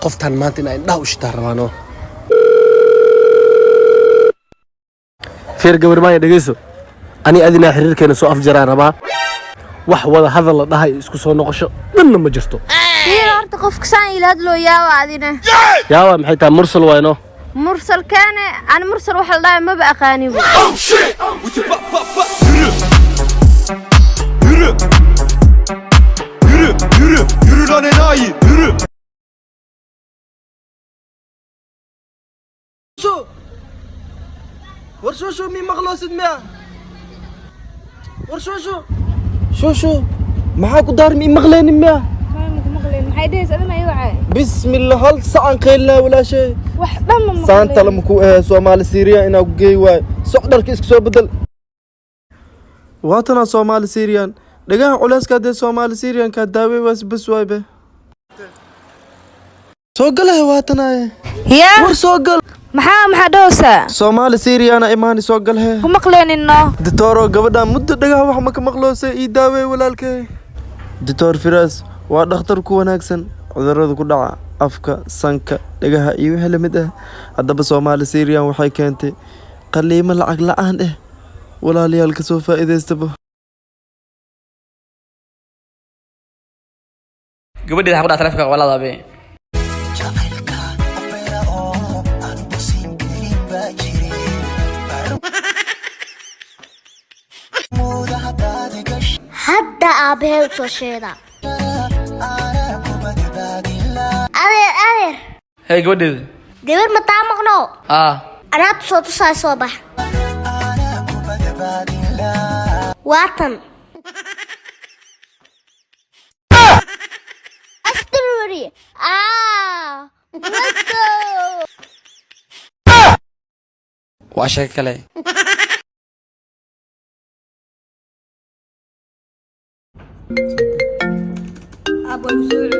qoftan maanta inay indhaha u shitaan rabaano feer gabar ma dhageyso ani adina xiriirkeena soo afjaraan rabaa wax wada hadal la dhahay isku soo noqosho dhanna ma jirto horta qofka saan ilaad loo yaawa adina yaawa maxay taa mursal wayno mursal kaane aan mursal wax la dhahay ma ba aqaani yürü lan enayi yürü ورشوشو مين مخلص دماء ورشوشو شوشو معاك دار مين مغلين دماء مغلين محيديس أنا ما يوعي بسم الله هل ساعة قيلنا ولا شيء وحدة من سانتا لمكو سومالي سيريا إنا وجي واي سعدر كيسك سو بدل واتنا سومالي سيريان لقاها علاس كده سومالي سيريان كداوي بس واي به سوقلها واتنا يا ورسوقل maxaa dhoosa Soomaali Siiriyana imaani soo galhay ku maqleenino Ditoro gabadha muddo dhagaha wax ma ka maqloosay ii daaway walaalkay Ditor Firas waa dhakhtar ku wanaagsan cudurrada ku dhaca afka sanka dhagaha iyo wixii lamid ah hadaba Soomaali Siiriyan waxay keentay qaliimo lacag la'aan ah walaalayaal ka soo faa'iideystaba gabadheeda waxa ku dhaca taleefanka walaalabe hadda aabahey soo sheeda adeer hey gabadheeda gabar ma taa maqno anaad soo tusaay soo bax waatan astruri waa sheeko kale ابو مسعود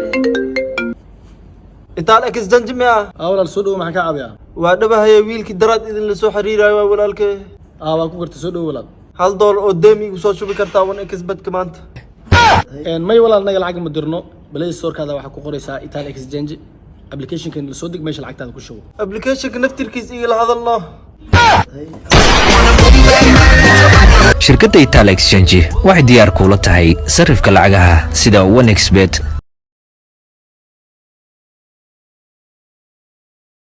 inta alex danjimaya walaal soo dhaw maxaan ka caabiyaa waa dhabahay wiilkii daraad idin la soo xiriirayo waa walaalkay waa ku gartay soo dhaw walaal $1 oo deemi igu soo shubi kartaa wan xbadka maanta may walaal naga lacag ma dirno balay soorkaada waxa ku qoraysaa Ital Exchange application-kan la soo dig meesha lacagtaada ku shubo application-ka naftirkiisa iga la hadalno shirkadda Ital Exchange waxay diyaar kula tahay sarifka lacagaha sida OneXBet